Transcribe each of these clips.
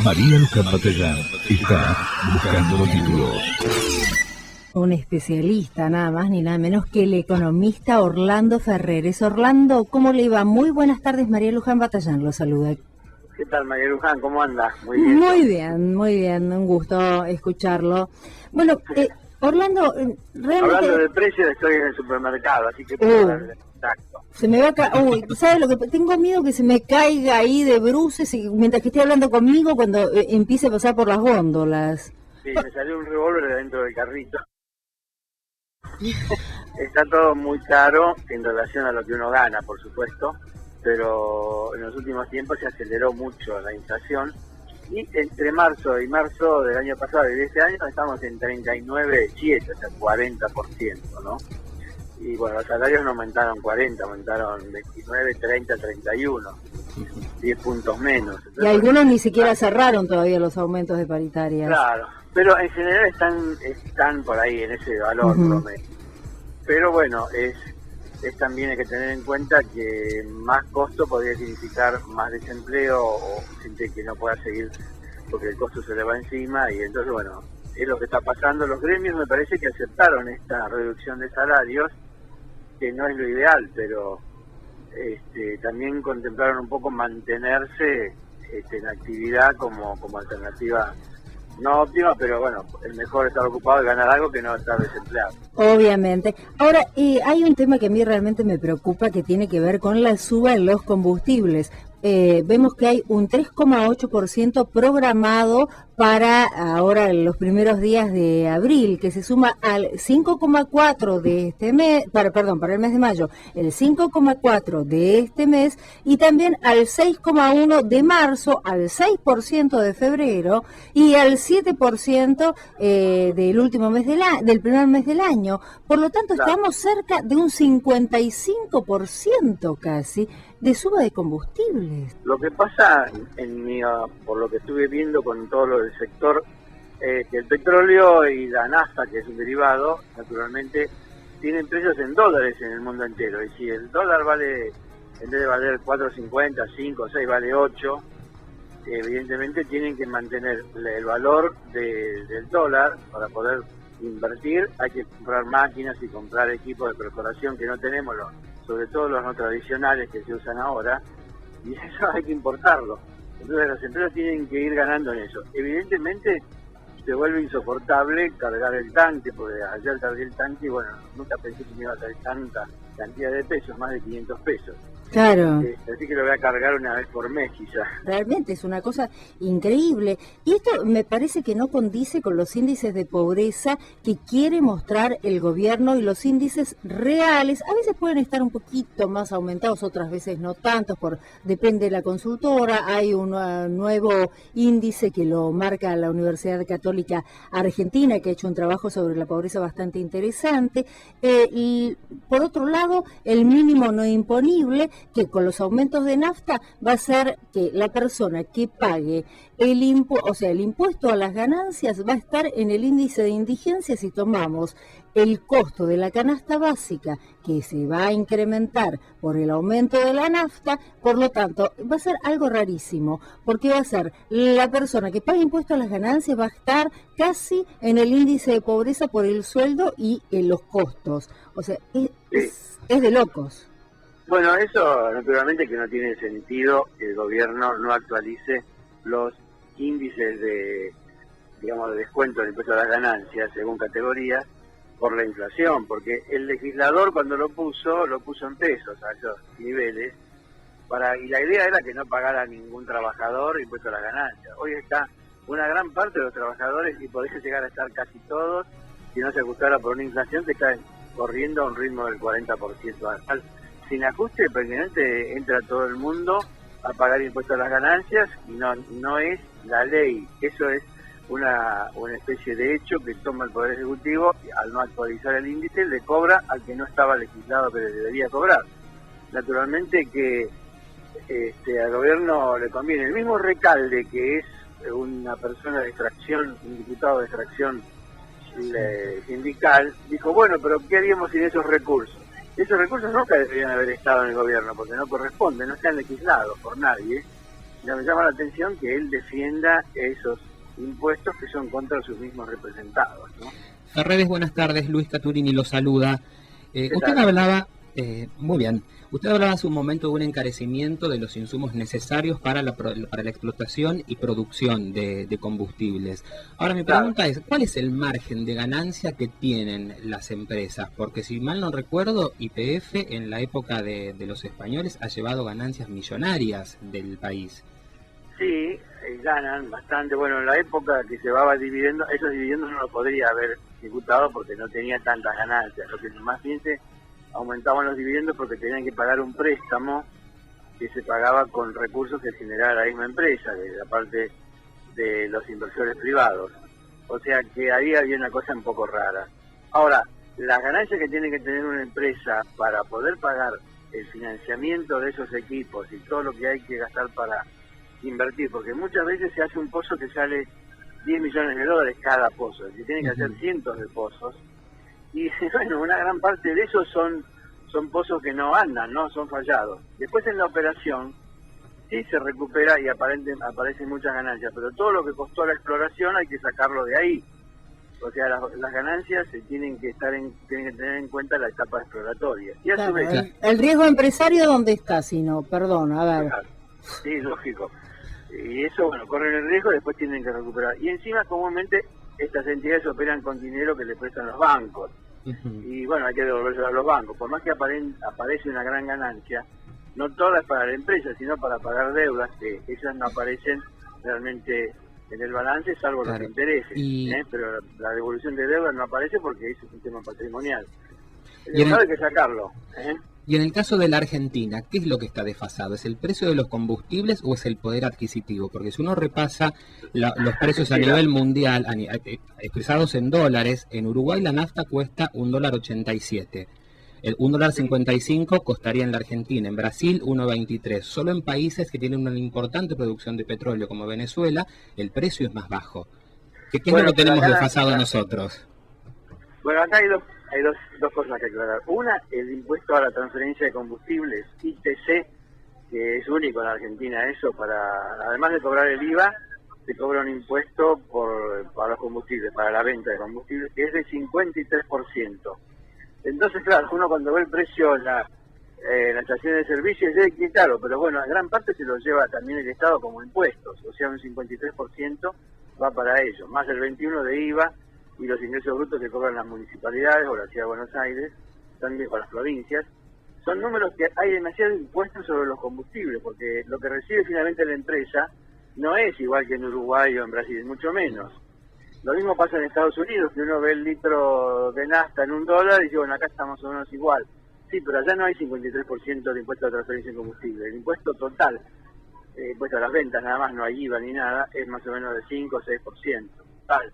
María Luján Batallán está buscando títulos. Un especialista, nada más ni nada menos que el economista Orlando Ferreres. Orlando, ¿cómo le va? Muy buenas tardes, María Luján Batallán lo saluda. ¿Qué tal, María Luján? ¿Cómo anda? Muy bien, un gusto escucharlo. Bueno, Orlando, realmente... Hablando de precios, estoy en el supermercado, así que puedo hablar de exacto. Se me va a caer, ¿sabes lo que tengo miedo? Que se me caiga ahí de bruces mientras que esté hablando conmigo cuando empiece a pasar por las góndolas. Sí, me salió un revólver de dentro del carrito. Está todo muy caro en relación a lo que uno gana, por supuesto, pero en los últimos tiempos se aceleró mucho la inflación y entre marzo y marzo del año pasado y de este año estamos en 39,7, o sea, 40%, ¿no? Y bueno, los salarios no aumentaron 40, aumentaron 29, 30, 31, 10 puntos menos. Entonces, y algunos ni siquiera cerraron todavía los aumentos de paritarias. Claro, pero en general están por ahí, en ese valor promedio. Pero bueno, es también hay que tener en cuenta que más costo podría significar más desempleo o gente que no pueda seguir porque el costo se le va encima y entonces bueno, es lo que está pasando. Los gremios me parece que aceptaron esta reducción de salarios, que no es lo ideal, pero también contemplaron un poco mantenerse en actividad como alternativa no óptima, pero bueno, es mejor estar ocupado y ganar algo que no estar desempleado. Obviamente. Ahora, hay un tema que a mí realmente me preocupa que tiene que ver con la suba en los combustibles. Vemos que hay un 3,8% programado para ahora en los primeros días de abril, que se suma al 5,4% de este mes, para el mes de mayo, el 5,4% de este mes y también al 6,1% de marzo, al 6% de febrero y al 7% del último mes del primer mes del año. Por lo tanto, estamos cerca de un 55% casi de suba de combustibles. Lo que pasa, por lo que estuve viendo con todo lo del sector, que el petróleo y la nafta, que es un derivado, naturalmente, tienen precios en dólares en el mundo entero. Y si el dólar vale, en vez de valer 4.50, 5, 6, vale 8, evidentemente tienen que mantener el valor del dólar para poder invertir. Hay que comprar máquinas y comprar equipos de perforación que no tenemos, sobre todo los no tradicionales que se usan ahora, y eso hay que importarlo. Entonces las empresas tienen que ir ganando en eso. Evidentemente se vuelve insoportable cargar el tanque, porque ayer cargué el tanque y bueno, nunca pensé que me iba a salir tanta cantidad de pesos, más de 500 pesos. Claro. Así que lo voy a cargar una vez por mes quizás. Realmente es una cosa increíble. Y esto me parece que no condice con los índices de pobreza que quiere mostrar el gobierno y los índices reales. A veces pueden estar un poquito más aumentados, otras veces no tanto, depende de la consultora. Hay un nuevo índice que lo marca la Universidad Católica Argentina, que ha hecho un trabajo sobre la pobreza bastante interesante. Y por otro lado, el mínimo no imponible, que con los aumentos de nafta va a ser que la persona que pague el impuesto a las ganancias va a estar en el índice de indigencia si tomamos el costo de la canasta básica, que se va a incrementar por el aumento de la nafta. Por lo tanto, va a ser algo rarísimo, porque va a ser la persona que paga impuesto a las ganancias va a estar casi en el índice de pobreza por el sueldo y en los costos. O sea, es de locos. Bueno, eso naturalmente que no tiene sentido que el gobierno no actualice los índices de descuento del impuesto a las ganancias según categorías por la inflación, porque el legislador cuando lo puso en pesos a esos niveles, y la idea era que no pagara ningún trabajador impuesto a las ganancias. Hoy está una gran parte de los trabajadores, y podría llegar a estar casi todos, si no se ajustara por una inflación que está corriendo a un ritmo del 40% anual. Sin ajuste, prácticamente entra todo el mundo a pagar impuestos a las ganancias y no es la ley. Eso es una especie de hecho que toma el Poder Ejecutivo y al no actualizar el índice le cobra al que no estaba legislado que le debería cobrar. Naturalmente que al gobierno le conviene. El mismo Recalde, que es una persona de extracción, un diputado de extracción sindical, dijo, bueno, pero ¿qué haríamos sin esos recursos? Esos recursos nunca deberían haber estado en el gobierno, porque no corresponden, no están legislados por nadie, me llama la atención que él defienda esos impuestos que son contra sus mismos representados, ¿no? Ferreres, buenas tardes. Luis Caturini lo saluda. Usted hablaba, muy bien, usted hablaba hace un momento de un encarecimiento de los insumos necesarios para la explotación y producción de combustibles. Ahora mi pregunta es, ¿cuál es el margen de ganancia que tienen las empresas? Porque si mal no recuerdo, YPF en la época de los españoles ha llevado ganancias millonarias del país. Sí, ganan bastante. Bueno, en la época que se llevaba dividendos, esos dividendos no lo podría haber ejecutado porque no tenía tantas ganancias. Lo que más bien se aumentaban los dividendos porque tenían que pagar un préstamo que se pagaba con recursos que generaba la misma empresa, de la parte de los inversores privados. O sea que ahí había una cosa un poco rara. Ahora, las ganancias que tiene que tener una empresa para poder pagar el financiamiento de esos equipos y todo lo que hay que gastar para invertir, porque muchas veces se hace un pozo que sale 10 millones de dólares cada pozo, se tienen que hacer cientos de pozos, y bueno, una gran parte de esos son pozos que no andan, no son fallados. Después en la operación sí se recupera y aparecen muchas ganancias, pero todo lo que costó la exploración hay que sacarlo de ahí. O sea, las ganancias se tienen que tener en cuenta la etapa exploratoria. Y a su vez, el riesgo empresario, ¿dónde está? Si no, perdón, a ver. Sí, lógico. Y eso, bueno, corren el riesgo, después tienen que recuperar. Y encima, comúnmente, estas entidades operan con dinero que le prestan los bancos. Y bueno, hay que devolverlo a los bancos. Por más que aparece una gran ganancia, no todas para la empresa, sino para pagar deudas, que esas no aparecen realmente en el balance, salvo los intereses. Pero la devolución de deudas no aparece porque es un tema patrimonial. Eso hay que sacarlo. Y en el caso de la Argentina, ¿qué es lo que está desfasado? ¿Es el precio de los combustibles o es el poder adquisitivo? Porque si uno repasa los precios a nivel mundial, expresados en dólares, en Uruguay la nafta cuesta $1.87. $1.55 costaría en la Argentina, en Brasil $1.23. Solo en países que tienen una importante producción de petróleo como Venezuela, el precio es más bajo. ¿Qué es lo que tenemos desfasado nosotros? Bueno, acá hay dos cosas que aclarar. Una, el impuesto a la transferencia de combustibles, ITC, que es único en Argentina eso, además de cobrar el IVA, se cobra un impuesto para los combustibles, para la venta de combustibles, que es de 53%. Entonces, claro, uno cuando ve el precio en la estación de servicio, es que claro, pero bueno, en gran parte se lo lleva también el Estado como impuestos, o sea, un 53% va para ellos, más el 21% de IVA, y los ingresos brutos que cobran las municipalidades o la Ciudad de Buenos Aires, también con las provincias. Son números que hay demasiados impuestos sobre los combustibles, porque lo que recibe finalmente la empresa no es igual que en Uruguay o en Brasil, mucho menos. Lo mismo pasa en Estados Unidos, que uno ve el litro de nafta en $1 y dice, bueno, acá estamos más o menos igual. Sí, pero allá no hay 53% de impuesto a transferencia de combustible. El impuesto total, impuesto a las ventas nada más, no hay IVA ni nada, es más o menos de 5 o 6%. Tal.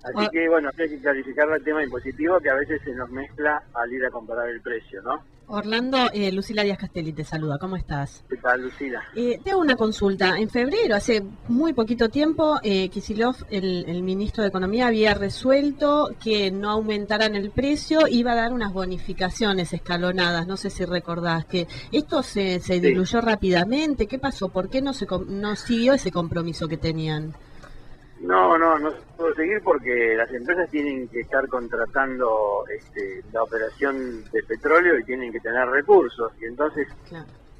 Así que, bueno, hay que clarificar el tema impositivo que a veces se nos mezcla al ir a comparar el precio, ¿no? Orlando, Lucila Díaz Castelli te saluda, ¿cómo estás? ¿Qué tal, Lucila? Te hago una consulta. En febrero, hace muy poquito tiempo, Kicillof, el ministro de Economía, había resuelto que no aumentaran el precio, iba a dar unas bonificaciones escalonadas, no sé si recordás, que esto se diluyó rápidamente. ¿Qué pasó? ¿Por qué no siguió ese compromiso que tenían? No se puede seguir porque las empresas tienen que estar contratando la operación de petróleo y tienen que tener recursos. Y entonces,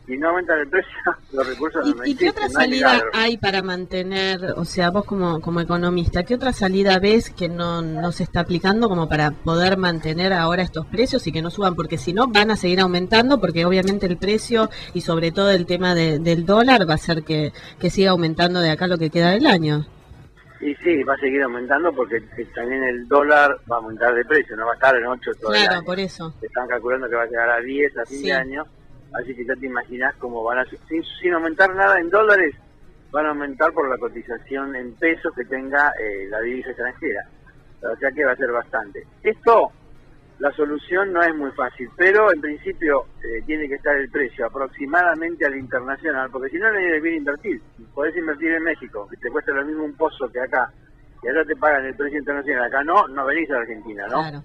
si no aumentan el precio, los recursos no existen. ¿Y qué otra salida hay para mantener, o sea, vos como economista, qué otra salida ves que no se está aplicando como para poder mantener ahora estos precios y que no suban? Porque si no, van a seguir aumentando porque obviamente el precio y sobre todo el tema del dólar va a hacer que siga aumentando de acá lo que queda del año. Y sí, va a seguir aumentando porque también el dólar va a aumentar de precio, no va a estar en 8 todavía. Claro, por eso. Están calculando que va a llegar a 10 a fin de año, así que ya te imaginas cómo van a... Sin aumentar nada en dólares, van a aumentar por la cotización en pesos que tenga la divisa extranjera. O sea que va a ser bastante. Esto, la solución no es muy fácil, pero en principio tiene que estar el precio aproximadamente al internacional, porque si no, no hay bien invertir. Podés invertir en México, que te cuesta lo mismo un pozo que acá, y allá te pagan el precio internacional. Acá no venís a la Argentina, ¿no? Claro.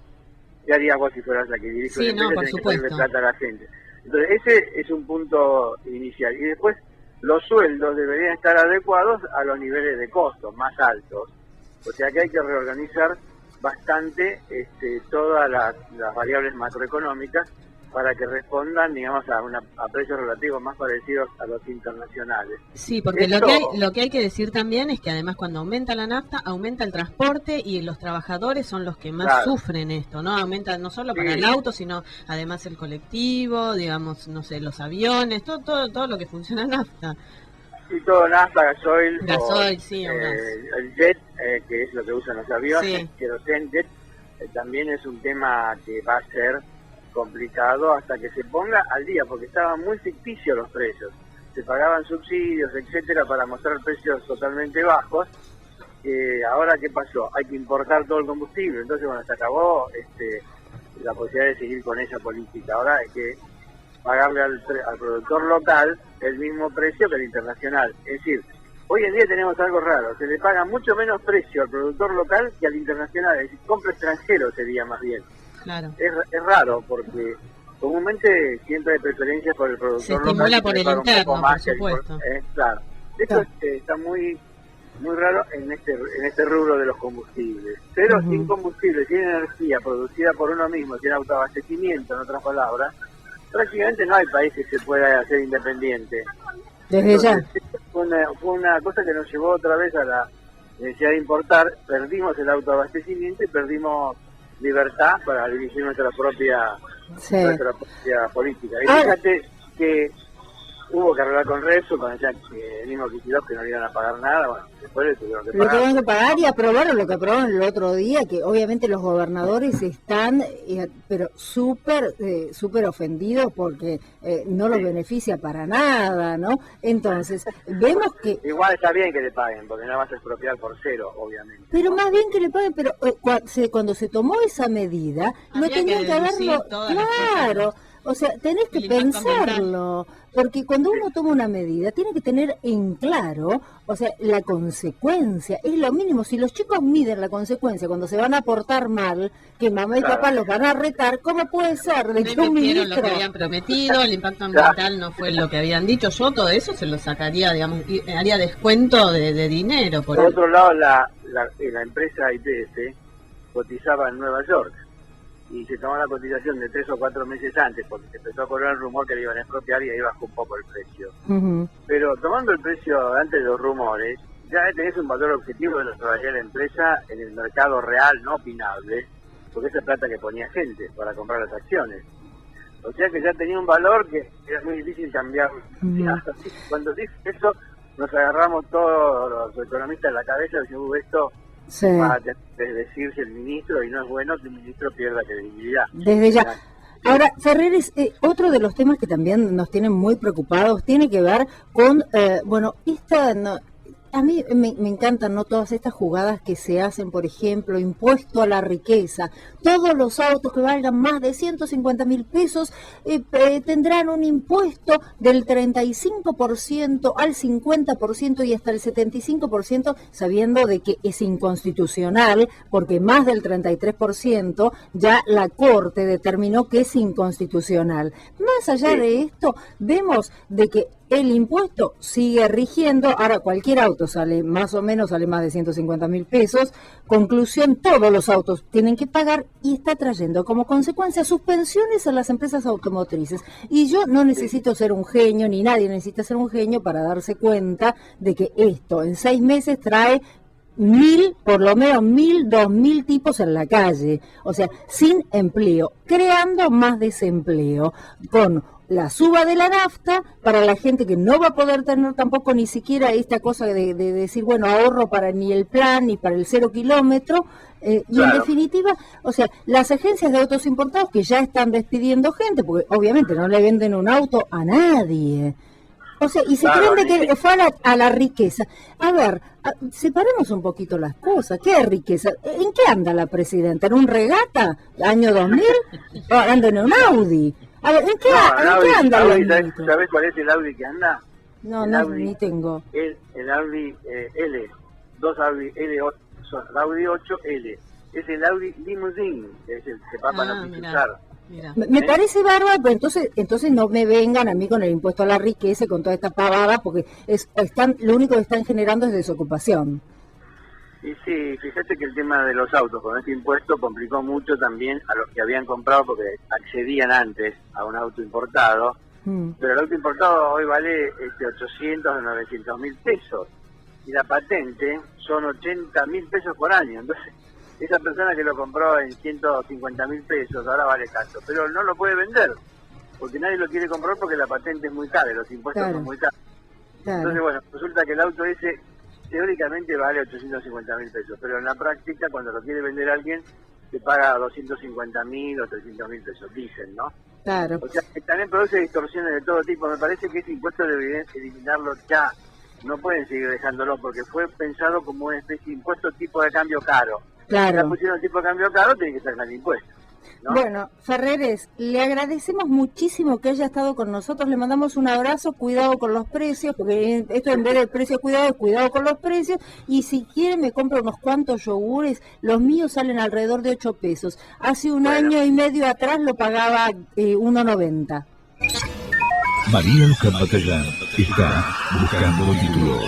¿Qué harías vos si fueras aquí? Dirige Sí, una empresa, no, por tenés supuesto. que ponerle plata a la gente. Entonces, ese es un punto inicial. Y después, los sueldos deberían estar adecuados a los niveles de costo más altos. O sea que hay que reorganizar bastante todas las variables macroeconómicas para que respondan, digamos, a precios relativos más parecidos a los internacionales. Sí, porque lo que hay que decir también es que además cuando aumenta la nafta, aumenta el transporte y los trabajadores son los que más sufren esto, ¿no? Aumenta no solo para el auto, sino además el colectivo, digamos, no sé, los aviones, todo lo que funciona en nafta. Y todo nafta, gasoil, sí, el jet, que es lo que usan los aviones, sí. kerosene jet, también es un tema que va a ser complicado hasta que se ponga al día, porque estaban muy ficticios los precios. Se pagaban subsidios, etcétera, para mostrar precios totalmente bajos. Ahora, ¿qué pasó? Hay que importar todo el combustible. Entonces, bueno, se acabó la posibilidad de seguir con esa política. Ahora hay que pagarle al productor local el mismo precio que el internacional. Es decir, hoy en día tenemos algo raro. Se le paga mucho menos precio al productor local que al internacional. Es decir, compra extranjero sería más bien. Claro. Es raro porque comúnmente siempre hay preferencias por el productor se estimula local, por el interno, por supuesto. Claro. Esto está muy raro en este rubro de los combustibles. Pero sin combustible, sin energía producida por uno mismo, sin autoabastecimiento, en otras palabras, prácticamente no hay país que se pueda hacer independiente. Desde ya. Fue una cosa que nos llevó otra vez a la necesidad de importar. Perdimos el autoabastecimiento y perdimos libertad para dirigir nuestra propia política. Y fíjate que hubo que arreglar con Repsol, con el mismo Kicillof, que no le iban a pagar nada. Bueno, después le tuvieron que pagar. Lo tuvieron que pagar y aprobaron lo que aprobaron el otro día, que obviamente los gobernadores están pero súper ofendidos porque no los beneficia para nada, ¿no? Entonces, vemos que... Igual está bien que le paguen, porque no vas a expropiar por cero, obviamente. Pero más bien que le paguen, pero cuando se tomó esa medida, no tenían que haberlo... Claro. O sea, tenés que pensarlo, porque cuando uno toma una medida, tiene que tener en claro, o sea, la consecuencia, es lo mínimo. Si los chicos miden la consecuencia cuando se van a portar mal, que mamá y papá los van a retar, ¿cómo puede ser de que un ministro... lo que habían prometido, el impacto ambiental no fue lo que habían dicho, yo todo eso se lo sacaría, digamos, haría descuento de dinero. Por otro lado, la empresa IPF cotizaba en Nueva York, y se tomó la cotización de 3 o 4 meses antes, porque se empezó a correr el rumor que le iban a expropiar y ahí bajó un poco el precio. Pero tomando el precio antes de los rumores, ya tenés un valor objetivo de lo que valía la empresa en el mercado real, no opinable, porque esa plata que ponía gente para comprar las acciones. O sea que ya tenía un valor que era muy difícil cambiar. Cuando dije eso, nos agarramos todos los economistas en la cabeza y decimos, esto... para decirse el ministro, y no es bueno que el ministro pierda credibilidad. Desde ya. Ahora, Ferreres, otro de los temas que también nos tienen muy preocupados tiene que ver con, a mí me encantan, ¿no?, todas estas jugadas que se hacen, por ejemplo, impuesto a la riqueza. Todos los autos que valgan más de 150.000 pesos tendrán un impuesto del 35% al 50% y hasta el 75%, sabiendo de que es inconstitucional, porque más del 33% ya la Corte determinó que es inconstitucional. Más allá de esto, vemos de que el impuesto sigue rigiendo. Ahora cualquier auto sale más de 150.000 pesos. Conclusión, todos los autos tienen que pagar y está trayendo como consecuencia suspensiones a las empresas automotrices. Y yo no necesito ser un genio, ni nadie necesita ser un genio para darse cuenta de que esto en 6 meses trae 1.000, por lo menos 1.000, 2.000 tipos en la calle, o sea, sin empleo, creando más desempleo, con la suba de la nafta para la gente que no va a poder tener tampoco ni siquiera esta cosa de decir, bueno, ahorro para ni el plan ni para el 0 kilómetro, y en definitiva, o sea, las agencias de autos importados que ya están despidiendo gente, porque obviamente no le venden un auto a nadie. O sea, y se creen de que fue a la riqueza. A ver, separemos un poquito las cosas. ¿Qué es riqueza? ¿En qué anda la presidenta? ¿En un regata? ¿Año 2000? ¿O anda en un Audi? A ver, ¿en qué anda Audi? ¿Sabes cuál es el Audi que anda? No, Audi, ni tengo. El Audi L. 2 Audi L8, son el Audi 8L. Es el Audi Limousine, es el que papá no quiso usar. Mira. Me parece bárbaro, pero entonces no me vengan a mí con el impuesto a la riqueza y con toda esta pavada, porque lo único que están generando es desocupación. Y sí, fíjate que el tema de los autos con este impuesto complicó mucho también a los que habían comprado porque accedían antes a un auto importado, pero el auto importado hoy vale 800 o 900 mil pesos y la patente son 80 mil pesos por año. Entonces, esa persona que lo compró en 150 mil pesos ahora vale tanto, pero no lo puede vender porque nadie lo quiere comprar porque la patente es muy cara y los impuestos son muy caros. Entonces, bueno, resulta que el auto ese teóricamente vale 850 mil pesos, pero en la práctica cuando lo quiere vender alguien se paga 250 mil o 300 mil pesos, dicen, ¿no? Claro. O sea, que también produce distorsiones de todo tipo. Me parece que ese impuesto deberían eliminarlo ya, no pueden seguir dejándolo porque fue pensado como una especie de impuesto tipo de cambio caro. Claro. Si la pusieron tipo de cambio caro, tiene que sacar el impuesto, ¿no? Bueno, Ferreres, le agradecemos muchísimo que haya estado con nosotros, le mandamos un abrazo, cuidado con los precios, porque esto en vez del precio cuidado, es cuidado con los precios, y si quiere me compra unos cuantos yogures, los míos salen alrededor de 8 pesos. Hace un año y medio atrás lo pagaba 1,90. María Luján Batallán está buscando títulos.